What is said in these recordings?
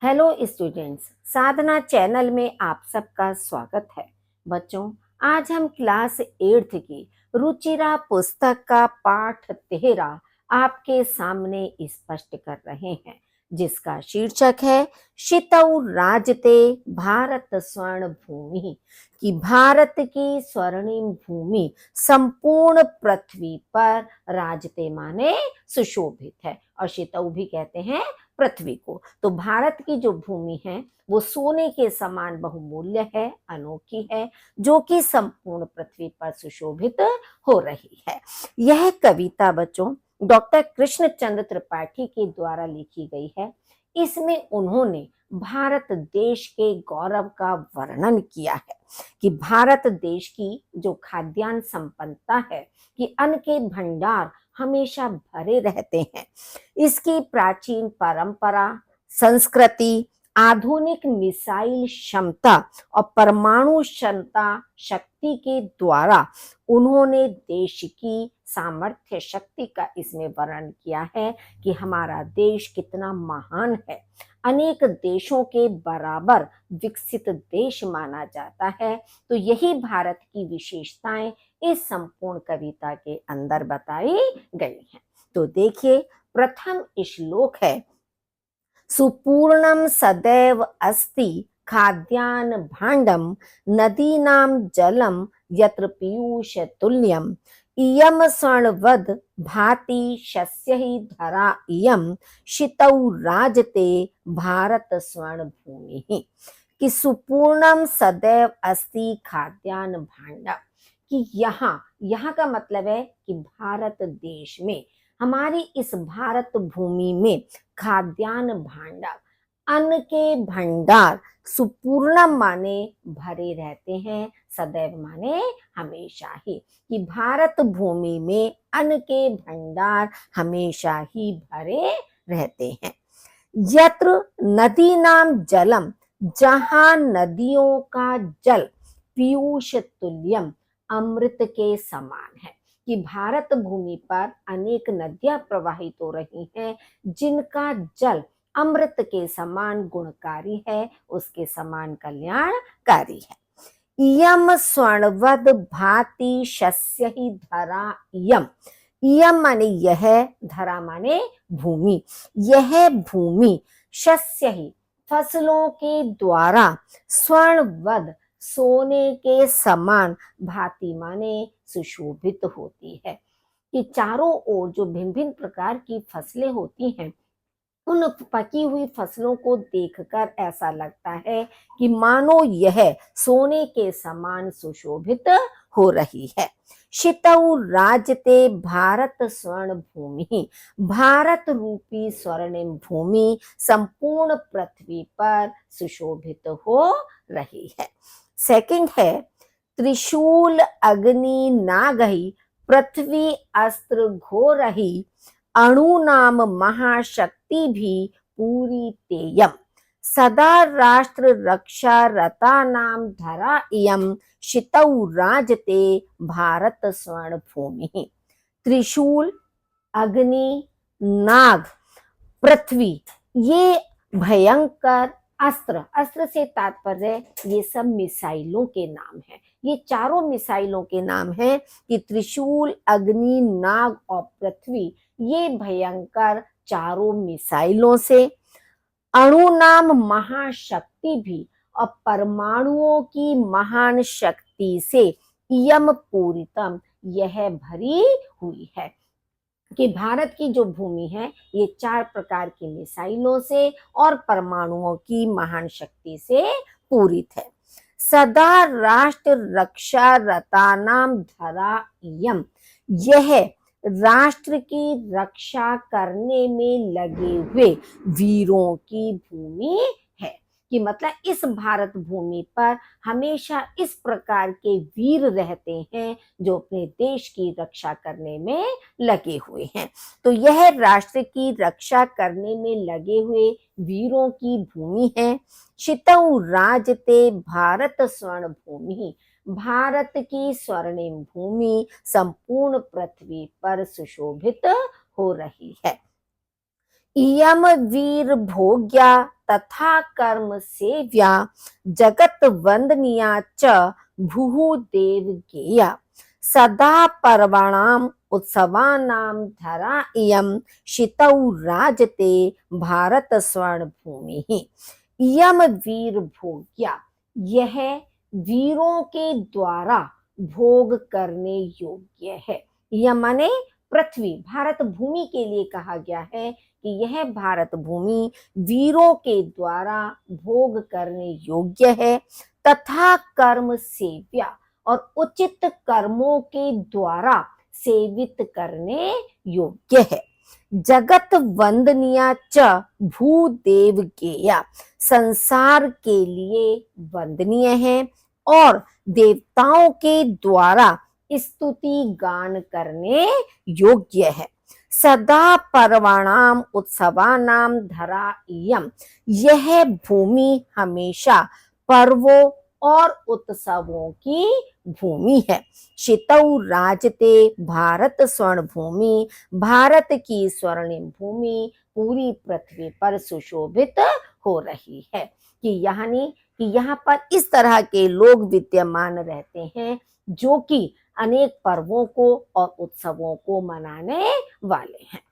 Hello students, साधना channel में आप सबका स्वागत है। बच्चों, आज हम क्लास 8 की रुचिरा पुस्तक का पाठ 13 आपके सामने स्पष्ट कर रहे हैं, जिसका शीर्षक है शितौ राजते भारत स्वर्ण भूमि। कि भारत की स्वर्णिम भूमि संपूर्ण पृथ्वी पर राजते माने सुशोभित है, और शितौ भी कहते हैं पृथ्वी को। तो भारत की जो भूमि है वो सोने के समान बहुमूल्य है, अनोखी है, जो कि संपूर्ण पृथ्वी पर सुशोभित हो रही है। यह कविता बच्चों डॉक्टर कृष्णचंद्र त्रिपाठी के द्वारा लिखी गई है। इसमें उन्होंने भारत देश के गौरव का वर्णन किया है कि भारत देश की जो खाद्यान्न संपन्नता है, कि अन्न के भंडार हमेशा भरे रहते हैं। इसकी प्राचीन परंपरा, संस्कृति, आधुनिक मिसाइल क्षमता और परमाणु क्षमता शक्ति के द्वारा उन्होंने देश की सामर्थ्य शक्ति का इसमें वर्णन किया है कि हमारा देश कितना महान है, अनेक देशों के बराबर विकसित देश माना जाता है। तो यही भारत की विशेषताएं इस संपूर्ण कविता के अंदर बताई गई हैं। तो देखिए, प्रथम श्लोक है, सुपूर्णम सदैव अस्ति खाद्यान्न भाण्डम नदीनां जलम यत्र पीयूष तुल्यम इयम स्वर्णवद भाति शस्य ही धरा इयम शितौ राजते भारत स्वर्ण भूमि। कि सुपूर्णम सदैव अस्ति खाद्यान्न भाण्डम, कि यहाँ का मतलब है कि भारत देश में, हमारी इस भारत भूमि में खाद्यान्न भांडार, अन्न के भंडार, सुपूर्णम माने भरे रहते हैं, सदैव माने हमेशा ही, कि भारत भूमि में अन्न के भंडार हमेशा ही भरे रहते हैं। यत्र नदी नाम जलम, जहां नदियों का जल पीयूष तुल्यम, अमृत के समान है। कि भारत भूमि पर अनेक नदियां प्रवाहित हो रही हैं, जिनका जल अमृत के समान गुणकारी है, उसके समान कल्याणकारी है। इयम स्वर्णवद भाति शस्य ही धरा इयम, इयम माने यह, धरा माने भूमि, यह भूमि शस्य ही फसलों के द्वारा, स्वर्णवद सोने के समान, भांति माने सुशोभित होती है। कि चारों ओर जो भिन्न भिन्न प्रकार की फसलें होती हैं, उन पकी हुई फसलों को देखकर ऐसा लगता है कि मानो यह सोने के समान सुशोभित हो रही है। शितौ राजते भारत स्वर्ण भूमि, भारत रूपी स्वर्णिम भूमि संपूर्ण पृथ्वी पर सुशोभित हो रही है। सेकंड है, त्रिशूल अग्नि नागही पृथ्वी अस्त्र घोरही अणु नाम महाशक्ति भी पूरी तेयम सदा राष्ट्र रक्षा रता नाम धरा इयम शितौ राजते भारत स्वर्ण भूमि। त्रिशूल, अग्नि, नाग, पृथ्वी, ये भयंकर अस्त्र, अस्त्र से तात्पर्य ये सब मिसाइलों के नाम हैं। ये चारों मिसाइलों के नाम हैं कि त्रिशूल, अग्नि, नाग और पृथ्वी, ये भयंकर चारों मिसाइलों से, अणु नाम महाशक्ति भी, और परमाणुओं की महान शक्ति से, इयम पूरितम, यह भरी हुई है। कि भारत की जो भूमि है ये 4 प्रकार की मिसाइलों से और परमाणुओं की महान शक्ति से पूरित है। सदा राष्ट्र रक्षा रतानाम धरा इयम, यह राष्ट्र की रक्षा करने में लगे हुए वीरों की भूमि है। कि मतलब इस भारत भूमि पर हमेशा इस प्रकार के वीर रहते हैं जो अपने देश की रक्षा करने में लगे हुए हैं। तो यह राष्ट्र की रक्षा करने में लगे हुए वीरों की भूमि है। शितौ राजते भारत स्वर्ण भूमि, भारत की स्वर्णिम भूमि संपूर्ण पृथ्वी पर सुशोभित हो रही है। इयम वीर भोग्या तथा कर्म सेव्या जगत वंदनीया च भूः देव गेया सदा पर्वणाम उत्सवानां धरा इयम शितौ राजते भारत स्वर्ण भूमि। इयम वीर भोग्या, यह वीरों के द्वारा भोग करने योग्य है। यह माने पृथ्वी, भारत भूमि के लिए कहा गया है कि यह भारत भूमि वीरों के द्वारा भोग करने योग्य है तथा कर्म सेव्या, और उचित कर्मों के द्वारा सेवित करने योग्य है। जगत वंदनीया च भूदेव गेया, संसार के लिए वंदनीय है और देवताओं के द्वारा स्तुति गान करने योग्य है। सदा पर्वणाम उत्सवानाम धरा इयम, यह भूमि हमेशा पर्वों और उत्सवों की भूमि है। शितौ राजते भारत स्वर्ण भूमि, भारत की स्वर्णिम भूमि पूरी पृथ्वी पर सुशोभित हो रही है। कि यानी कि यहाँ पर इस तरह के लोग विद्यमान रहते हैं जो कि अनेक पर्वों को और उत्सवों को मनाने वाले हैं।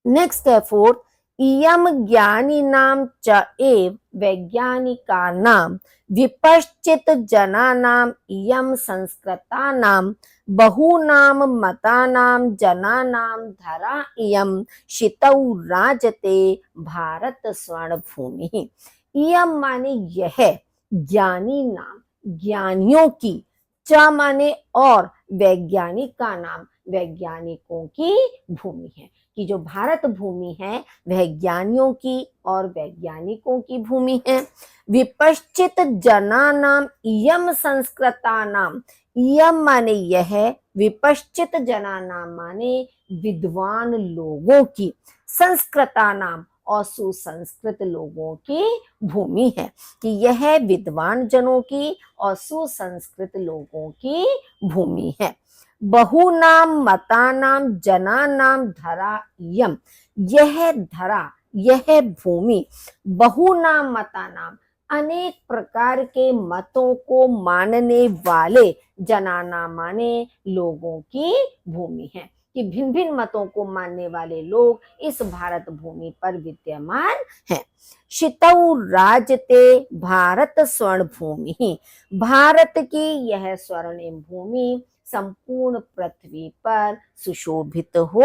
नेक्स्ट है फोर्थ, इयम ज्ञानिनां च एव वैज्ञानिकानां विपश्चित जनानां इयम संस्कृतानां बहूनां मतानां जनानां धरा इयम शितौ राजते भारत स्वर्ण भूमि। इयम माने यह, ज्ञानी नाम, ज्ञानियों की, च माने और, वैज्ञानिक का नाम, वैज्ञानिकों की भूमि है। कि जो भारत भूमि है वह ज्ञानियों की और वैज्ञानिकों की भूमि है। विपश्चित जनानाम इयम संस्कृतानाम, इयम माने यह, विपश्चित जनानाम माने विद्वान लोगों की, संस्कृतानाम और सुसंस्कृत लोगों की भूमि है। कि यह विद्वान जनों की और सुसंस्कृत लोगों की भूमि है। बहुनाम मतानाम जनानाम धरा इयम, यह धरा, यह भूमि, बहुनाम मतानाम, अनेक प्रकार के मतों को मानने वाले, जनाना माने लोगों की भूमि है। कि भिन्न भिन्न मतों को मानने वाले लोग इस भारत भूमि पर विद्यमान हैं। शितौ राजते भारत स्वर्ण भूमि, भारत की यह स्वर्णिम भूमि संपूर्ण पृथ्वी पर सुशोभित हो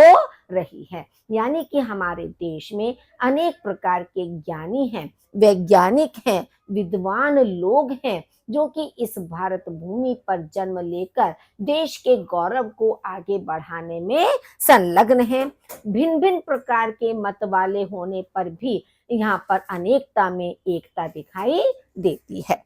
रही है। यानी कि हमारे देश में अनेक प्रकार के ज्ञानी हैं, वैज्ञानिक हैं, विद्वान लोग हैं जो कि इस भारत भूमि पर जन्म लेकर देश के गौरव को आगे बढ़ाने में संलग्न हैं। भिन्न भिन्न प्रकार के मत वाले होने पर भी यहाँ पर अनेकता में एकता दिखाई देती है।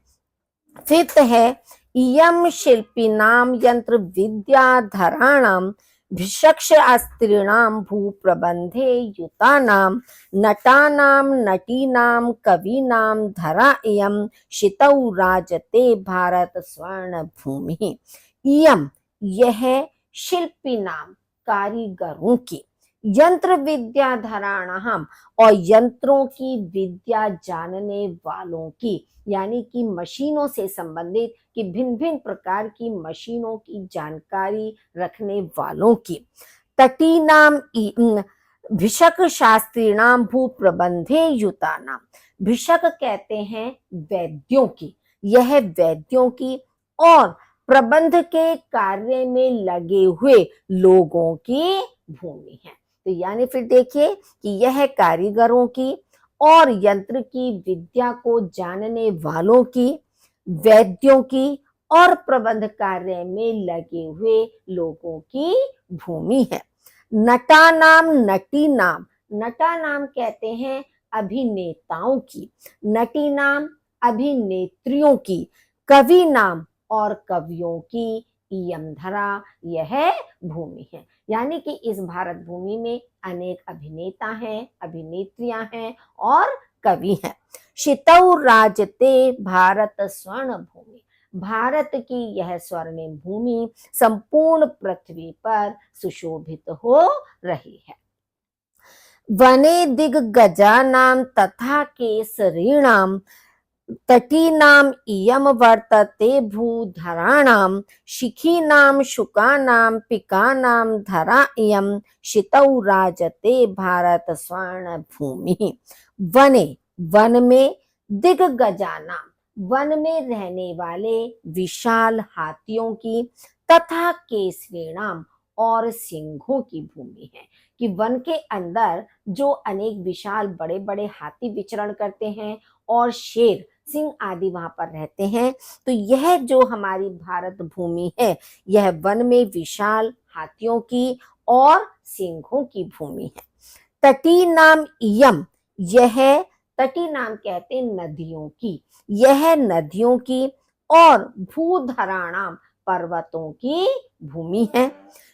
फिफ्थ है, इयम शिल्पिनाम यंत्र विद्याधराणाम भिषक्शास्त्रीणां भूप्रबंधे युतानां नटानां नटीनां कवीनां धरा इयम शितौ राजते भारत स्वर्ण भूमि। इयम, यह, शिल्पिनां, कारीगरों की, यंत्र विद्याधराणाम, और यंत्रों की विद्या जानने वालों की, यानी कि मशीनों से संबंधित, कि भिन्न भिन्न प्रकार की मशीनों की जानकारी रखने वालों की। तटीनाम भिषक शास्त्रीणाम भू प्रबंधे युतानाम, भिषक कहते हैं वैद्यों की, यह वैद्यों की और प्रबंध के कार्य में लगे हुए लोगों की भूमि है। तो यानी फिर देखिए कि यह कारीगरों की और यंत्र की विद्या को जानने वालों की, वैद्यों की और प्रबंध कार्य में लगे हुए लोगों की भूमि है। नटा नाम, नटी नाम, नटा नाम कहते हैं अभिनेताओं की, नटी नाम अभिनेत्रियों की, कवि नाम और कवियों की, इयम धरा, यह भूमि है। यानी कि इस भारत भूमि में अनेक अभिनेता हैं, अभिनेत्रियां हैं और कवि हैं। शितौ राजते भारत स्वर्ण भूमि, भारत की यह स्वर्णिम भूमि संपूर्ण पृथ्वी पर सुशोभित हो रही है। वने दिग्गजानां तथा केसरीणां तटीनाम् इयं वर्तते भूधराणां शिखीनां शुकानां पिकानां धरा इयं शितौ राजते भारत स्वर्ण भूमि। वने, वन में, दिग्गजानां, वन में रहने वाले विशाल हाथियों की, तथा केसरीणाम, और सिंहों की भूमि है। कि वन के अंदर जो अनेक विशाल बड़े बड़े हाथी विचरण करते हैं और शेर, सिंह आदि वहां पर रहते हैं। तो यह जो हमारी भारत भूमि है, यह वन में विशाल हाथियों की और सिंहों की भूमि है। तटी नाम इयम, यह, तटी नाम कहते हैं नदियों की, यह नदियों की और भूधराणाम, पर्वतों की भूमि है।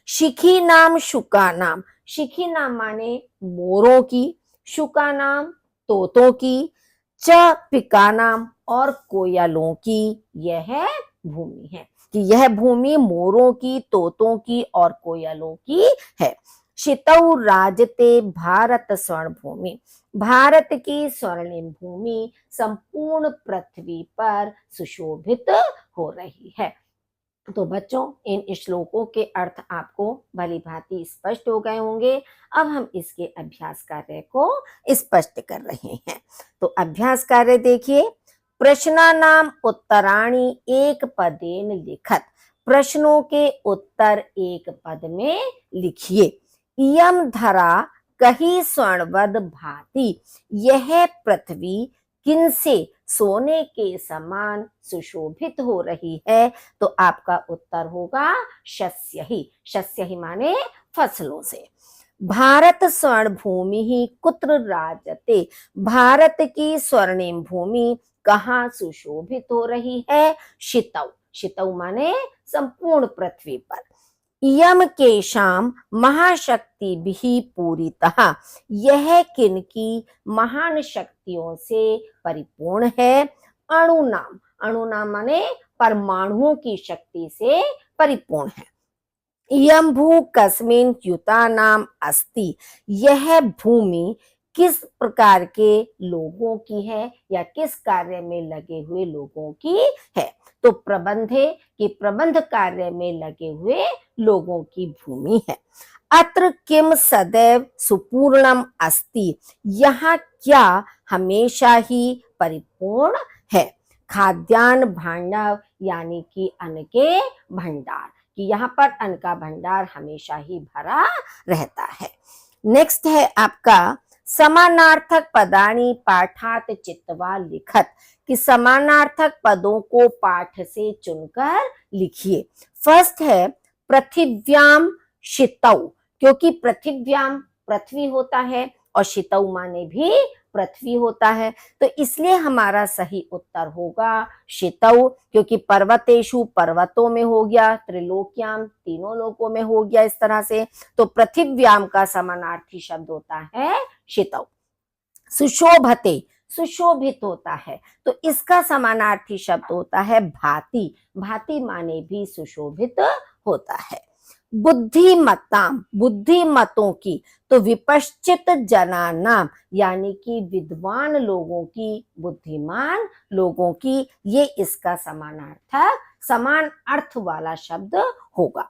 शिखी नाम शुका नाम, शिखी नाम माने मोरों की, शुका नाम तोतों की, च पिका नाम, और कोयलों की यह भूमि है। कि यह भूमि मोरों की, तोतों की और कोयलों की है। शितौ राजते भारत स्वर्ण भूमि, भारत की स्वर्णिम भूमि संपूर्ण पृथ्वी पर सुशोभित हो रही है। तो बच्चों, इन श्लोकों के अर्थ आपको भली भांति स्पष्ट हो गए होंगे। अब हम इसके अभ्यास कार्य को स्पष्ट कर रहे हैं। तो अभ्यास कार्य देखिए। प्रश्नानाम उत्तराणि एक पदेन लिखत, प्रश्नों के उत्तर एक पद में लिखिए। इयम धरा कही स्वर्णवद भांति, यह पृथ्वी किनसे सोने के समान सुशोभित हो रही है। तो आपका उत्तर होगा शस्य ही, शस्य ही माने फसलों से। भारत स्वर्ण भूमि ही कुत्र राजते, भारत की स्वर्णिम भूमि कहाँ सुशोभित हो रही है। शितौ, शितौ माने संपूर्ण पृथ्वी पर। इयम केशाम महाशक्ति भी पूरितः, यह किनकी महान शक्तियों से परिपूर्ण है। अणुनाम, अणुनाम माने परमाणुओं की शक्ति से परिपूर्ण है। इयम भू कस्मिन युता नाम अस्ति, यह भूमि किस प्रकार के लोगों की है या किस कार्य में लगे हुए लोगों की है। तो प्रबंधे, कि प्रबंध कार्य में लगे हुए लोगों की भूमि है। अत्र किम सदैव सुपूर्णम अस्ति, यहाँ क्या हमेशा ही परिपूर्ण है। खाद्यान्न भांडव, यानी कि अन्न के भंडार, कि यहाँ पर अन्न का भंडार हमेशा ही भरा रहता है। नेक्स्ट है आपका समानार्थक पदानी पाठात चित्वा लिखत, कि समानार्थक पदों को पाठ से चुनकर लिखिए। फर्स्ट है पृथिव्याम शितौ, क्योंकि पृथिव्याम पृथ्वी होता है और शितौ माने भी पृथ्वी होता है, तो इसलिए हमारा सही उत्तर होगा शितौ, क्योंकि पर्वतेषु पर्वतों में हो गया, त्रिलोक्याम तीनों लोकों में हो गया इस तरह से। तो पृथिव्याम का समानार्थी शब्द होता है शितौ। सुशोभते, सुशोभित होता है, तो इसका समानार्थी शब्द होता है भांति, भांति माने भी सुशोभित होता है। बुद्धिमत्ताम, बुद्धिमतों की, तो विपश्चित जनानाम, यानी कि विद्वान लोगों की, बुद्धिमान लोगों की, ये इसका समानार्थक समान अर्थ वाला शब्द होगा।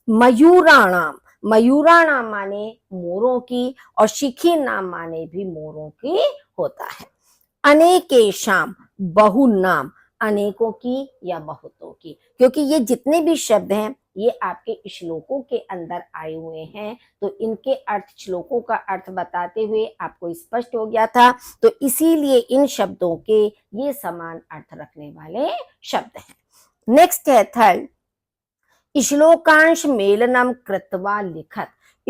मयूराणाम, मयूराणाम माने मोरों की और शिखी नाम माने भी मोरों की होता है। अनेकेशाम, बहुनाम, अनेकों की या बहुतों की, क्योंकि ये जितने भी शब्द हैं ये आपके श्लोकों के अंदर आए हुए हैं, तो इनके अर्थ, श्लोकों का अर्थ बताते हुए आपको स्पष्ट हो गया था। तो इसीलिए इन शब्दों के ये समान अर्थ रखने वाले शब्द हैं। नेक्स्ट है थर्ड, श्लोकांश मेलनम कृत्वा लिखत,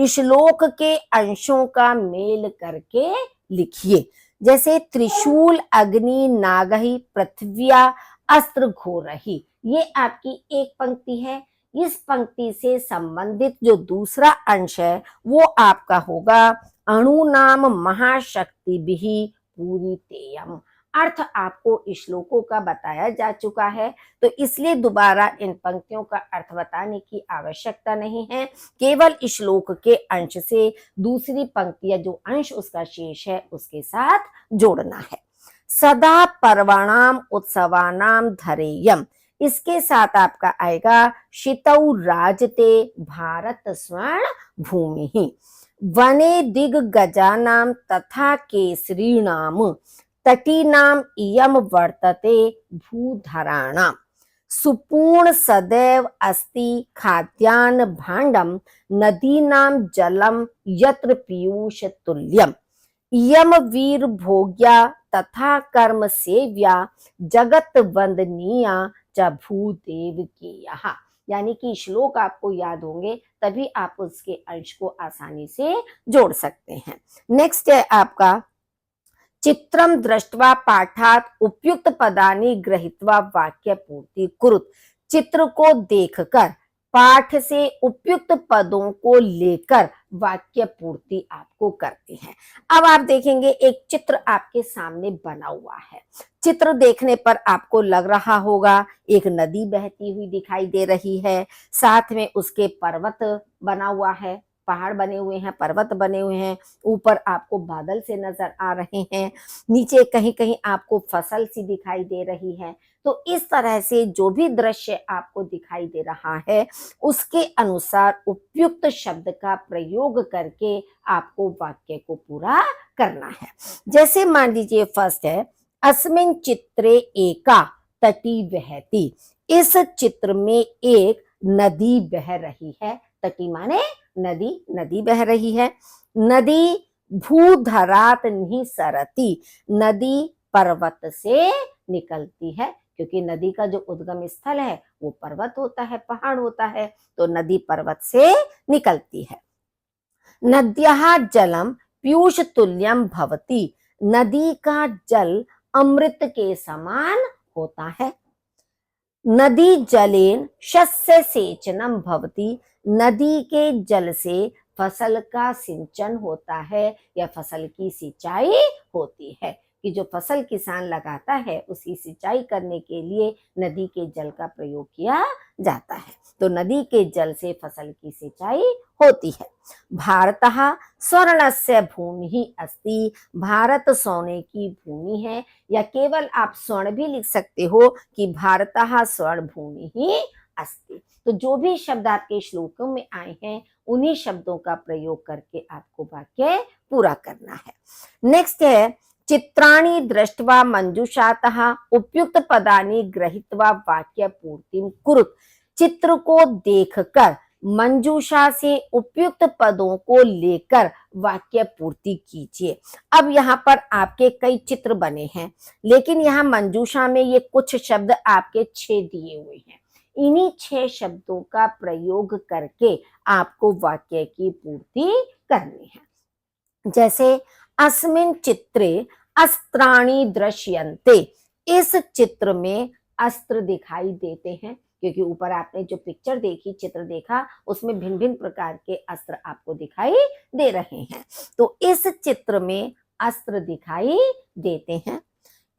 श्लोक के अंशों का मेल करके लिखिए। जैसे त्रिशूल अग्नि नागही पृथ्व्या अस्त्र घोरही, ये आपकी एक पंक्ति है। इस पंक्ति से संबंधित जो दूसरा अंश है वो आपका होगा अणु नाम महाशक्ति भी पूरी तेयम, अर्थ आपको श्लोकों का बताया जा चुका है, तो इसलिए दोबारा इन पंक्तियों का अर्थ बताने की आवश्यकता नहीं है। केवल श्लोक के अंश से दूसरी पंक्ति या जो अंश उसका शेष है उसके साथ जोड़ना है। सदा पर्वणाम उत्सवानाम धरेयम, इसके साथ आपका आएगा शितौ राजते भारत स्वर्ण भूमि, वने दिग्गजानाम तथा केसरीणाम तटीनाम इयम वर्तते भूधराणाम, सुपूर्ण सदैव अस्ति खाद्यान्न भाण्डम नदीनां जलम यत्र पीयूष तुल्यम, इयम वीर भोग्या तथा कर्म सेव्या जगत वंदनीया च भूदेव की यहाँ। यानी कि श्लोक आपको याद होंगे तभी आप उसके अंश को आसानी से जोड़ सकते हैं। नेक्स्ट है आपका चित्रम दृष्ट्वा पाठात उपयुक्त पदानि गृहीत्वा वाक्य पूर्ति कुरुत, चित्र को देखकर पाठ से उपयुक्त पदों को लेकर वाक्य पूर्ति आपको करते हैं। अब आप देखेंगे एक चित्र आपके सामने बना हुआ है। चित्र देखने पर आपको लग रहा होगा एक नदी बहती हुई दिखाई दे रही है, साथ में उसके पर्वत बना हुआ है, पहाड़ बने हुए हैं, पर्वत बने हुए हैं, ऊपर आपको बादल से नजर आ रहे हैं, नीचे कहीं कहीं आपको फसल सी दिखाई दे रही है। तो इस तरह से जो भी दृश्य आपको दिखाई दे रहा है उसके अनुसार उपयुक्त शब्द का प्रयोग करके आपको वाक्य को पूरा करना है। जैसे मान लीजिए फर्स्ट है अस्मिन् चित्रे एका तटी वहती, इस चित्र में एक नदी बह रही है, तटी माने नदी, नदी बह रही है। नदी भूधरात निसरती, नदी पर्वत से निकलती है, क्योंकि नदी का जो उद्गम स्थल है वो पर्वत होता है, पहाड़ होता है, तो नदी पर्वत से निकलती है। नद्यः जलम पीयूष तुल्यम भवति, नदी का जल अमृत के समान होता है। नदी जलेन शस्य सेचनम भवति, नदी के जल से फसल का सिंचन होता है या फसल की सिंचाई होती है, कि जो फसल किसान लगाता है उसकी सिंचाई करने के लिए नदी के जल का प्रयोग किया जाता है, तो नदी के जल से फसल की सिंचाई होती है। भारतः स्वर्णस्य भूमि अस्ति, भारत सोने की भूमि है, या केवल आप स्वर्ण भी लिख सकते हो कि भारतः स्वर्ण भूमि ही अस्ति। तो जो भी शब्द आपके श्लोकों में आए हैं उन्हीं शब्दों का प्रयोग करके आपको वाक्य पूरा करना है। नेक्स्ट है चित्राणि दृष्ट्वा मंजूषातः उपयुक्त पदानि गृहीत्वा वाक्य पूर्तिम कुरुत, चित्र को देखकर मंजूषा से उपयुक्त पदों को लेकर वाक्य पूर्ति कीजिए। अब यहाँ पर आपके कई चित्र बने हैं, लेकिन यहाँ मंजूषा में ये कुछ शब्द आपके 6 दिए हुए हैं, इन्हीं 6 शब्दों का प्रयोग करके आपको वाक्य की पूर्ति करनी है। जैसे अस्मिन् चित्रे अस्त्राणि दृश्यन्ते, इस चित्र में अस्त्र दिखाई देते हैं, क्योंकि ऊपर आपने जो पिक्चर देखी, चित्र देखा, उसमें भिन्न भिन्न प्रकार के अस्त्र आपको दिखाई दे रहे हैं, तो इस चित्र में अस्त्र दिखाई देते हैं।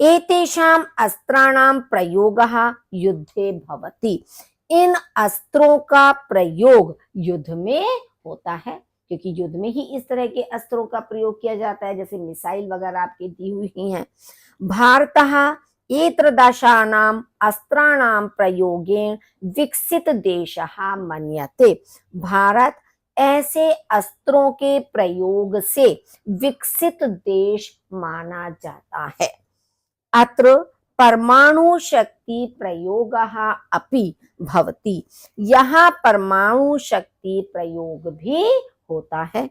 एतेषाम अस्त्राणाम प्रयोगः युद्धे भवति, इन अस्त्रों का प्रयोग युद्ध में होता है, क्योंकि युद्ध में ही इस तरह के अस्त्रों का प्रयोग किया जाता है, जैसे मिसाइल वगैरह आपकी दी हुई हैं। भारतः एत्रदशानाम अस्त्राणाम प्रयोगेण विकसित देशः मन्यते, भारत ऐसे अस्त्रों के प्रयोग से विकसित देश माना जाता है। अत्र परमाणु शक्ति प्रयोगः अपि भवति, यहाँ परमाणु शक्ति प्रयोग भी होता है।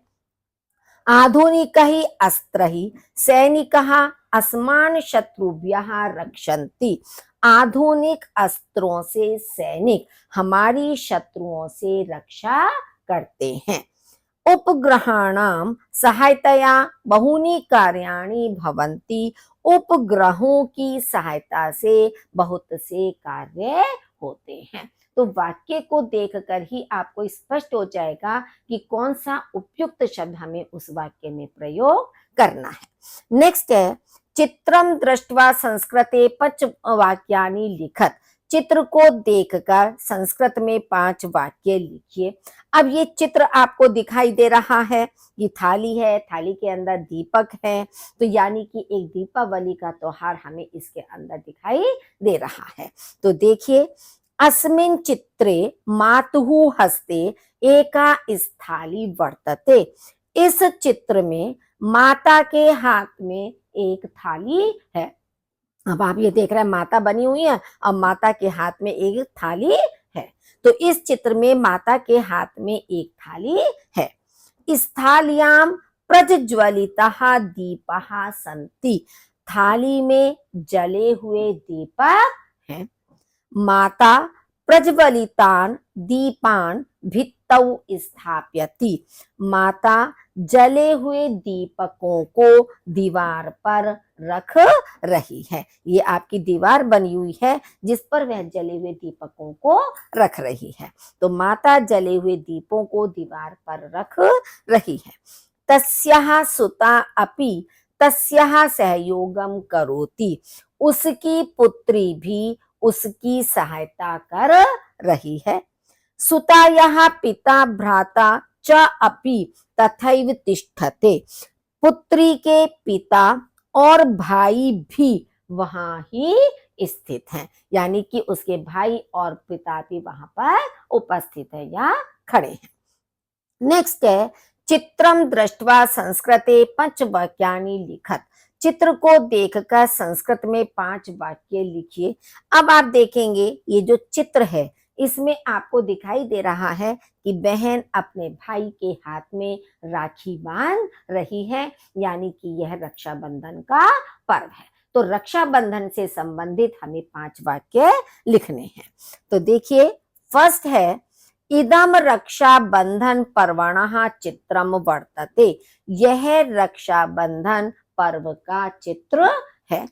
आधुनिक ही अस्त्र ही सैनिकः अस्मान् शत्रुभ्यः रक्षन्ति, आधुनिक अस्त्रों से सैनिक हमारी शत्रुओं से रक्षा करते हैं। उपग्रहाणाम सहायतया बहुनी कार्याणि भवन्ति, उपग्रहों की सहायता से बहुत से कार्य होते हैं। तो वाक्य को देखकर ही आपको स्पष्ट हो जाएगा कि कौन सा उपयुक्त शब्द हमें उस वाक्य में प्रयोग करना है। नेक्स्ट है चित्रम दृष्ट्वा संस्कृते 5 वाक्यानि लिखत। चित्र को देखकर संस्कृत में 5 वाक्य लिखिए। अब ये चित्र आपको दिखाई दे रहा है, ये थाली है, थाली के अंदर दीपक है, तो यानी कि एक दीपावली का त्योहार हमें इसके अंदर दिखाई दे रहा है। तो देखिए, अस्मिन् चित्रे मातुः हस्ते एका स्थाली वर्तते। इस चित्र में माता के हाथ में एक थाली है। अब आप ये देख रहे हैं माता बनी हुई है और माता के हाथ में एक थाली है। तो इस चित्र में माता के हाथ में एक थाली है। स्थाल्यां प्रज्वलितः दीपः सन्ति। थाली में जले हुए दीपक हैं। माता प्रज्वलितान दीपान भित्तौ स्थापयति। माता जले हुए दीपकों को दीवार पर रख रही है। ये आपकी दीवार बनी हुई है जिस पर वह जले हुए दीपकों को रख रही है। तो माता जले हुए दीपों को दीवार पर रख रही है। तस्याः सुता अपि तस्याः सहयोगम करोति। उसकी पुत्री भी उसकी सहायता कर रही है। सुतायाः पिता भ्राता च अपि तथैव तिष्ठते। पुत्री के पिता और भाई भी वहां ही स्थित हैं, यानी कि उसके भाई और पिता भी वहां पर उपस्थित है या खड़े हैं। नेक्स्ट है, चित्रम दृष्ट्वा संस्कृते 5 वाक्यानि लिखत। चित्र को देखकर संस्कृत में 5 वाक्य लिखिए। अब आप देखेंगे ये जो चित्र है इसमें आपको दिखाई दे रहा है कि बहन अपने भाई के हाथ में राखी बांध रही है, यानी कि यह रक्षाबंधन का पर्व है। तो रक्षाबंधन से संबंधित हमें 5 वाक्य लिखने हैं। तो देखिए, फर्स्ट है, इदम रक्षाबंधन पर्वणः चित्रम वर्तते। यह रक्षाबंधन पर्व का चित्र है।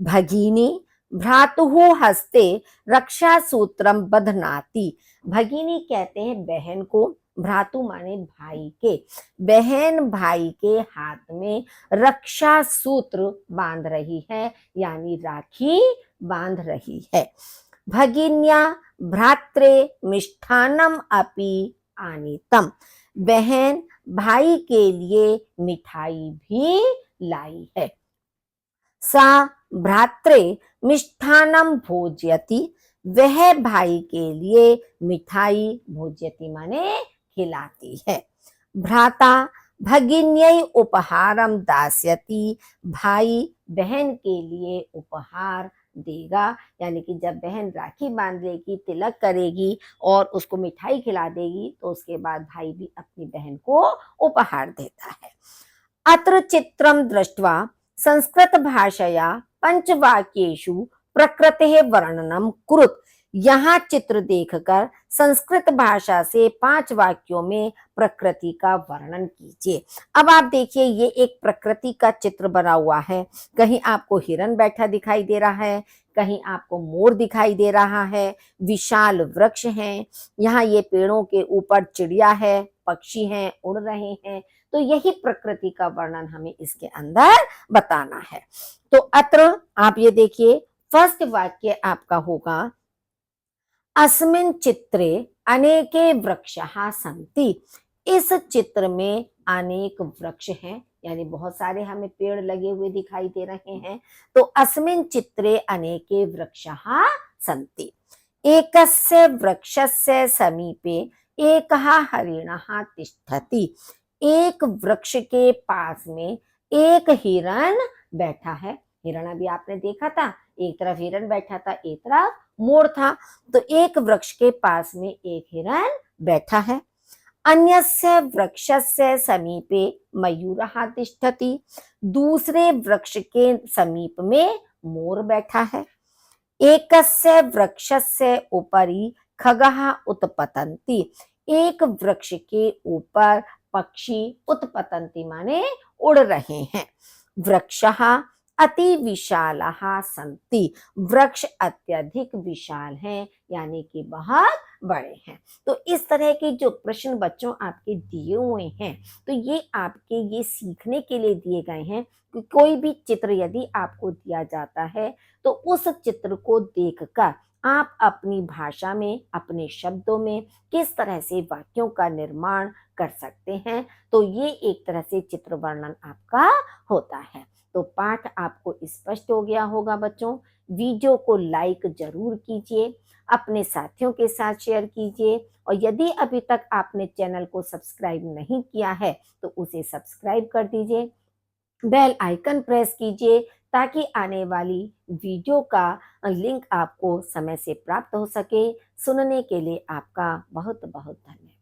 भगिनी भ्रातुः हस्ते रक्षा सूत्रम बध्नाति। भगिनी कहते हैं बहन को, भ्रातु माने भाई के। बहन भाई के हाथ में रक्षा सूत्र बांध रही है, यानी राखी बांध रही है। भगिन्या भ्रात्रे मिष्ठान्नम अपि आनीतम। बहन भाई के लिए मिठाई भी लाई है। सा भ्रात्रे मिष्ठान्नम भोजयति। वह भाई के लिए मिठाई भोजयति माने खिलाती है। भ्राता भगिन्यै उपहारम दास्यति। भाई बहन के लिए उपहार देगा, यानी कि जब बहन राखी बांधेगी, तिलक करेगी और उसको मिठाई खिला देगी तो उसके बाद भाई भी अपनी बहन को उपहार देता है। अत्र चित्रम दृष्ट्वा संस्कृत भाषया 5 वाक्येषु प्रकृतेः वर्णनम कुरुत। यहाँ चित्र देखकर संस्कृत भाषा से 5 वाक्यों में प्रकृति का वर्णन कीजिए। अब आप देखिए, ये एक प्रकृति का चित्र बना हुआ है। कहीं आपको हिरन बैठा दिखाई दे रहा है, कहीं आपको मोर दिखाई दे रहा है, विशाल वृक्ष हैं, यहाँ ये पेड़ों के ऊपर चिड़िया है, पक्षी हैं, उड़ रहे हैं। तो यही प्रकृति का वर्णन हमें इसके अंदर बताना है। तो अत्र आप ये देखिए, फर्स्ट वाक्य आपका होगा, अस्मिन् चित्रे अनेके वृक्षाः सन्ति। इस चित्र में अनेक वृक्ष हैं, यानी बहुत सारे हमें पेड़ लगे हुए दिखाई दे रहे हैं। तो अस्मिन् चित्रे अनेके वृक्षाः सन्ति। एकस्य वृक्षस्य समीपे एकः हरिणः तिष्ठति। एक वृक्ष के पास में एक हिरन बैठा है। हिरन अभी आपने देखा था, एक तरफ हिरन बैठा था, एक तरफ मोर था। तो एक वृक्ष के पास में एक हिरन बैठा है। अन्यस्य वृक्षस्य समीपे मयूरः तिष्ठति। दूसरे वृक्ष के समीप में मोर बैठा है। एकस्य वृक्षस्य उपरि खगः उत्पतन्ति। एक वृक्ष के ऊपर पक्षी उत्पतन्ति माने उड़ रहे हैं। वृक्षः अति विशालाः सन्ति, वृक्ष अत्यधिक विशाल हैं यानी कि बहुत बड़े हैं। तो इस तरह के जो प्रश्न बच्चों आपके दिए हुए हैं, तो ये आपके ये सीखने के लिए दिए गए हैं कि कोई भी चित्र यदि आपको दिया जाता है तो उस चित्र को देखकर आप अपनी भाषा में, अपने शब्दों में किस तरह से वाक्यों का निर्माण कर सकते हैं। तो ये एक तरह से चित्र वर्णन आपका होता है। तो पाठ आपको स्पष्ट हो गया होगा बच्चों। वीडियो को लाइक जरूर कीजिए, अपने साथियों के साथ शेयर कीजिए, और यदि अभी तक आपने चैनल को सब्सक्राइब नहीं किया है तो उसे सब्सक्राइब कर दीजिए, बेल आइकन प्रेस कीजिए ताकि आने वाली वीडियो का लिंक आपको समय से प्राप्त हो सके। सुनने के लिए आपका बहुत बहुत धन्यवाद।